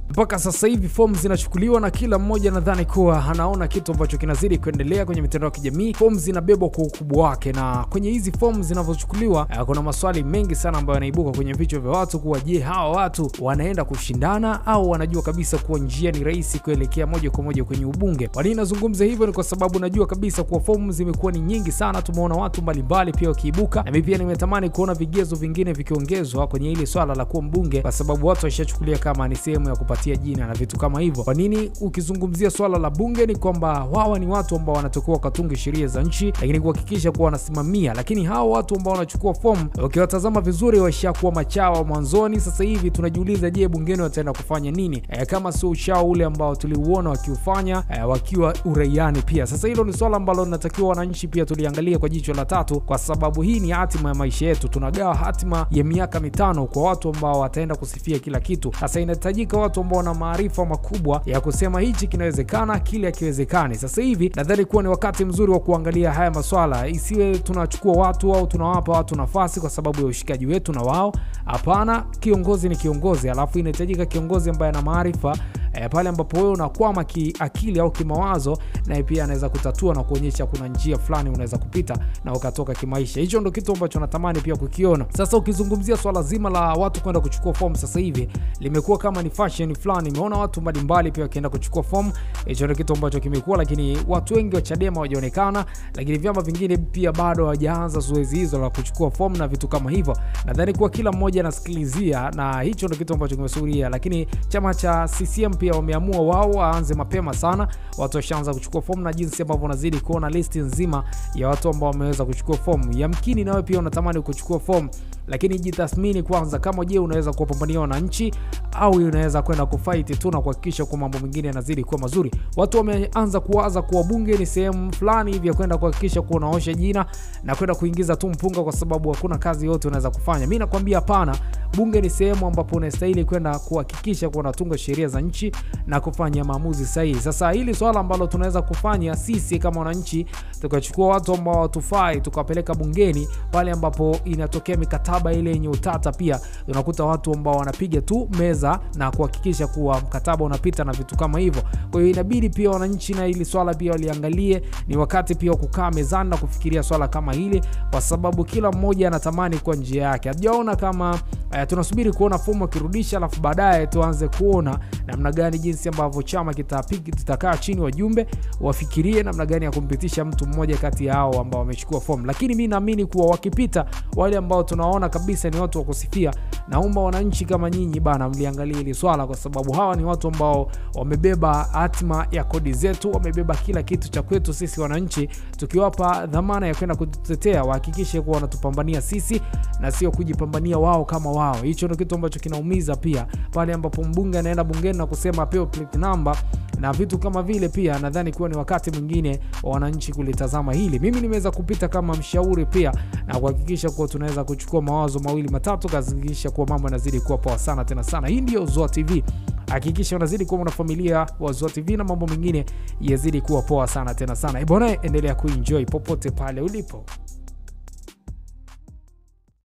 Mpaka sasa hivi fomu zinachukuliwa na kila mmoja nadhani kuwa anaona kitu ambacho kinazidi kuendelea kwenye mitandao ya kijamii. Fomu zinabebwa kwa ukubwa wake, na kwenye hizi fomu zinavyochukuliwa kuna maswali mengi sana ambayo yanaibuka kwenye vichwa vya watu kuwa je, hawa watu wanaenda kushindana au wanajua kabisa kuwa njia ni rahisi kuelekea moja kwa moja kwenye ubunge. Kwa nini nazungumza hivyo? Ni kwa sababu najua kabisa kuwa fomu zimekuwa ni nyingi sana, tumeona watu mbalimbali pia wakiibuka, na mimi pia nimetamani kuona vigezo vingine vikiongezwa kwenye ile swala la kuwa mbunge, kwa sababu watu washachukulia kama ni sehemu ya kupatia jina na vitu kama hivyo. Kwa nini ukizungumzia swala la bunge ni kwamba wao ni watu ambao wanatakiwa kutunga sheria za nchi, lakini kuhakikisha kuwa wanasimamia. Lakini hao watu ambao wanachukua fomu ukiwatazama vizuri washakuwa machawa mwanzoni. Sasa hivi tunajiuliza, je, bungeni wataenda kufanya nini kama sio uchao ule ambao tuliuona wakiufanya wakiwa uraiani pia. Sasa hilo ni swala ambalo linatakiwa wananchi pia tuliangalia kwa jicho la tatu, kwa sababu hii ni hatima ya maisha yetu. Tunagawa hatima ya miaka 5 kwa watu ambao wataenda kusifia kila kitu. Sasa inahitajika watu ambao wana maarifa makubwa ya kusema hichi kinawezekana, kile hakiwezekani. Sasa hivi nadhani kuwa ni wakati mzuri wa kuangalia haya maswala, isiwe tunachukua watu au tunawapa watu nafasi kwa sababu ya ushikaji wetu na wao. Hapana, kiongozi ni kiongozi, alafu inahitajika kiongozi ambaye ana maarifa pale ambapo wewe unakwama kiakili au kimawazo, na pia anaweza kutatua na kuonyesha kuna njia fulani unaweza kupita na ukatoka kimaisha. Hicho ndio kitu ambacho natamani pia kukiona. Sasa ukizungumzia swala zima la watu kwenda kuchukua fomu, sasa hivi limekuwa kama ni fashion fulani. Nimeona watu mbalimbali pia wakienda kuchukua fomu. Hicho ndio kitu ambacho kimekuwa, lakini watu wengi wa Chadema hawajaonekana, lakini vyama vingine pia bado hawajaanza zoezi hizo la kuchukua fomu na vitu kama hivyo. Nadhani kwa kila mmoja anasikilizia, na hicho ndio kitu ambacho kimesuhuria. Lakini chama cha CCM pia wameamua wao waanze mapema sana. Watu washaanza kuchukua fomu, na jinsi ambavyo unazidi kuona listi nzima ya watu ambao wameweza kuchukua fomu. Yamkini nawe pia unatamani kuchukua fomu, lakini jitathmini kwanza kama je unaweza kuwapambania wananchi au unaweza kwenda kufight tu na kuhakikisha kwa mambo mengine yanazidi kuwa mazuri. Watu wameanza kuwaza kuwa bunge ni sehemu fulani hivi ya kwenda kuhakikisha kuwa unaosha jina na kwenda kuingiza tu mpunga, kwa sababu hakuna kazi yote unaweza kufanya. Mimi nakwambia hapana, bunge ni sehemu ambapo unastahili kwenda kuhakikisha kuwa unatunga sheria za nchi na kufanya maamuzi sahihi. Sasa hili swala ambalo tunaweza kufanya sisi kama wananchi, tukachukua watu ambao watufai tukapeleka bungeni, pale ambapo inatokea mikataba ile yenye utata, pia unakuta watu ambao wanapiga tu meza na kuhakikisha kuwa mkataba unapita na vitu kama hivyo. Kwa hiyo inabidi pia wananchi na hili swala pia waliangalie. Ni wakati pia kukaa mezani na kufikiria swala kama hili, kwa sababu kila mmoja anatamani kwa njia yake. Hatujaona kama tunasubiri kuona fomu kirudisha, alafu baadaye tuanze kuona namna gani jinsi ambavyo chama kitakaa chini wajumbe wafikirie namna gani ya kumpitisha mtu mmoja kati ya hao ambao wamechukua fomu. Lakini mimi naamini kuwa wakipita wale ambao tunaona kabisa ni watu wa kusifia, naomba wananchi kama nyinyi bana mliangalie hili swala, kwa sababu hawa ni watu ambao wamebeba hatima ya kodi zetu, wamebeba kila kitu cha kwetu sisi wananchi. Tukiwapa dhamana ya kwenda kutetea, wahakikishe kuwa wanatupambania sisi na sio kujipambania wao kama wao. Hicho ndio kitu ambacho kinaumiza pia, pale ambapo mbunge anaenda bungeni na kusema apewe plate number na vitu kama vile. Pia nadhani kuwa ni wakati mwingine wa wananchi kulitazama hili. Mimi nimeweza kupita kama mshauri pia na kuhakikisha kuwa tunaweza kuchukua mawazo mawili matatu, kuhakikisha kuwa mambo yanazidi kuwa poa sana tena sana. Hii ndio Zoa TV. Hakikisha unazidi kuwa na familia wa Zoa TV na mambo mengine yazidi kuwa poa sana tena sana. Bwana, endelea kuenjoy popote pale ulipo.